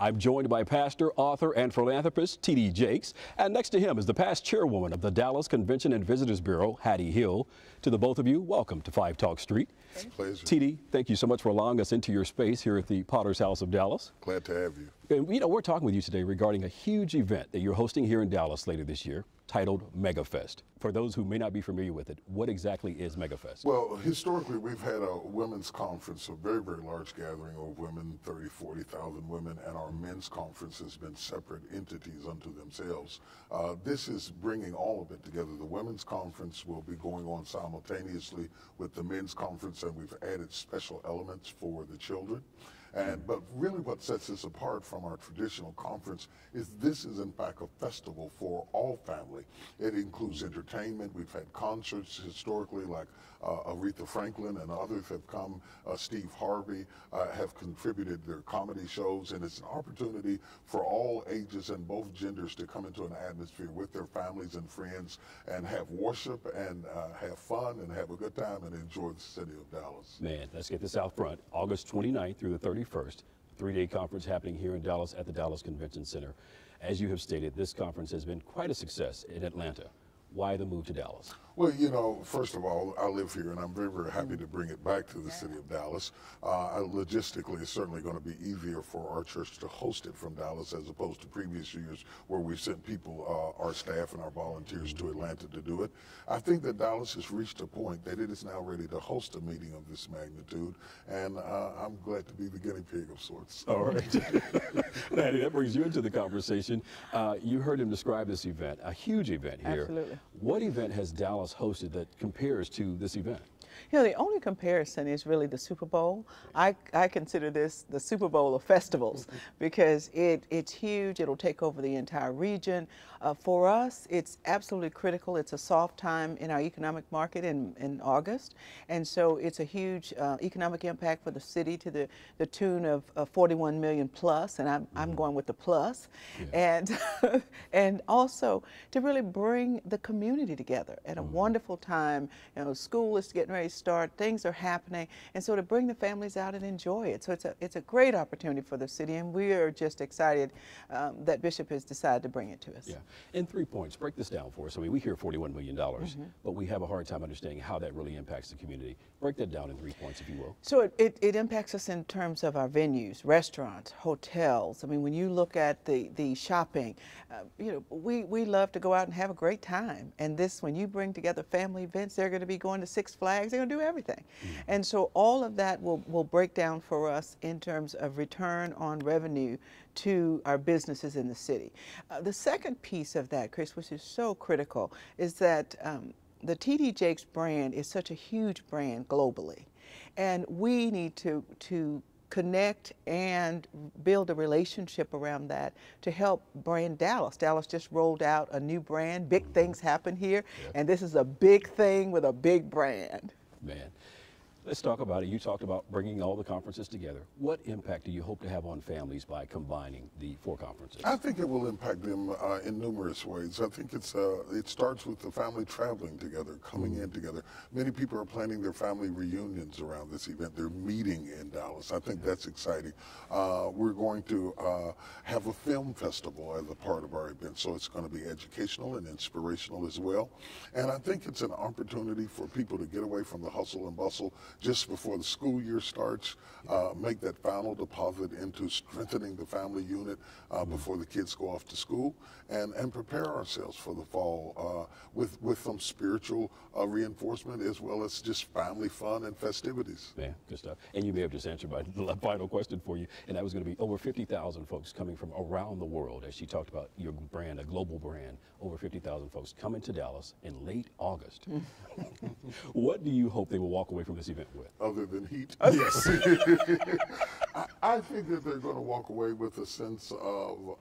I'm joined by pastor, author, and philanthropist T.D. Jakes, and next to him is the past chairwoman of the Dallas Convention and Visitors Bureau, Hattie Hill. To the both of you, welcome to 5 Talk Street. It's a pleasure. T.D., thank you so much for allowing us into your space here at the Potter's House of Dallas. Glad to have you. And, we're talking with you today regarding a huge event that you're hosting here in Dallas later this year, titled MegaFest. For those who may not be familiar with it, what exactly is MegaFest? Well, historically, we've had a women's conference, a very, very large gathering of women, 30, 40,000 women, and our men's conference has been separate entities unto themselves. This is bringing all of it together. The women's conference will be going on simultaneously with the men's conference, and we've added special elements for the children. But really what sets this apart from our traditional conference is this is in fact a festival for all family. It includes entertainment. We've had concerts historically like Aretha Franklin and others have come. Steve Harvey have contributed their comedy shows, and it's an opportunity for all ages and both genders to come into an atmosphere with their families and friends and have worship and have fun and have a good time and enjoy the city of Dallas. Man, let's get this out front. August 29th through the 31st, 3-day conference happening here in Dallas at the Dallas Convention Center. As you have stated, this conference has been quite a success in Atlanta. Why the move to Dallas? Well, you know, first of all, I live here, and I'm very, very happy to bring it back to the city of Dallas. Logistically, it's certainly going to be easier for our church to host it from Dallas as opposed to previous years where we've sent people, our staff and our volunteers to Atlanta to do it. I think that Dallas has reached a point that it is now ready to host a meeting of this magnitude, and I'm glad to be the guinea pig of sorts. All right. Hattie, that brings you into the conversation. You heard him describe this event, a huge event here. Absolutely. What event has Dallas hosted that compares to this event? You know, the only comparison is really the Super Bowl. I consider this the Super Bowl of festivals because it's huge. It'll take over the entire region. For us, it's absolutely critical. It's a soft time in our economic market in August. And so it's a huge economic impact for the city to the tune of 41 million plus, and I'm going with the plus. Yeah. And also to really bring the community together at a wonderful time. You know, school is getting ready to start, things are happening, and so to bring the families out and enjoy it. So it's a great opportunity for the city, and we are just excited that Bishop has decided to bring it to us. Yeah. In 3 points, break this down for us. I mean, we hear $41 million, but we have a hard time understanding how that really impacts the community. Break that down in 3 points, if you will. So it impacts us in terms of our venues, restaurants, hotels. I mean, when you look at the shopping, you know, we love to go out and have a great time. And this, when you bring together family events, they're going to be going to Six Flags, they're going to do everything. And so all of that will break down for us in terms of return on revenue to our businesses in the city. The second piece of that, Chris, which is so critical, is that the T.D. Jakes brand is such a huge brand globally. And we need to connect and build a relationship around that to help brand Dallas. Dallas just rolled out a new brand. Big things happen here, and this is a big thing with a big brand. Man, let's talk about it. You talked about bringing all the conferences together. What impact do you hope to have on families by combining the 4 conferences? I think it will impact them in numerous ways. I think it starts with the family traveling together, coming in together. Many people are planning their family reunions around this event. They're meeting in Dallas. I think that's exciting. We're going to have a film festival as a part of our event, so it's going to be educational and inspirational as well. And I think it's an opportunity for people to get away from the hustle and bustle just before the school year starts, make that final deposit into strengthening the family unit before the kids go off to school, and prepare ourselves for the fall with some spiritual reinforcement as well as just family fun and festivities. Man, good stuff. And you may have just answered my final question for you, and that was going to be over 50,000 folks coming from around the world. As she talked about your brand, a global brand, over 50,000 folks coming to Dallas in late August. What do you hope they will walk away from this event with? Other than heat? Yes. I think that they're going to walk away with a sense of,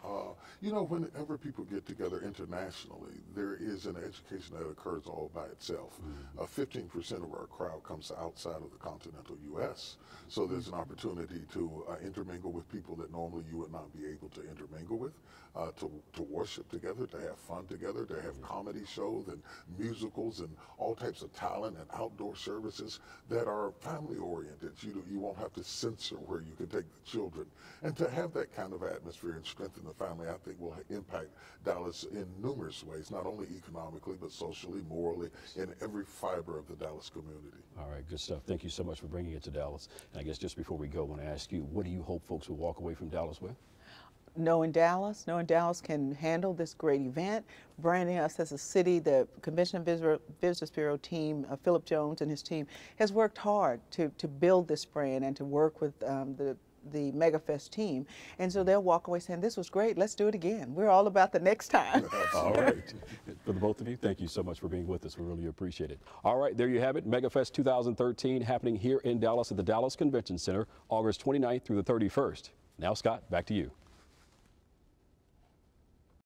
you know, whenever people get together internationally, there is an education that occurs all by itself. 15% of our crowd comes outside of the continental U.S., so there's an opportunity to intermingle with people that normally you would not be able to intermingle with, to worship together, to have fun together, to have comedy shows and musicals and all types of talent and outdoor services that are family oriented. You won't have to censor where you could take the children. And to have that kind of atmosphere and strengthen the family, I think will impact Dallas in numerous ways, not only economically, but socially, morally, in every fiber of the Dallas community. All right, good stuff. Thank you so much for bringing it to Dallas. And I guess just before we go, I want to ask you, what do you hope folks will walk away from Dallas with? Knowing Dallas can handle this great event, branding us as a city. The Convention and Visitors Bureau team, Philip Jones and his team, has worked hard to build this brand and to work with the MegaFest team. And so they'll walk away saying, this was great, let's do it again. We're all about the next time. All right. For the both of you, thank you so much for being with us. We really appreciate it. All right, there you have it. MegaFest 2013 happening here in Dallas at the Dallas Convention Center, August 29th through the 31st. Now, Scott, back to you.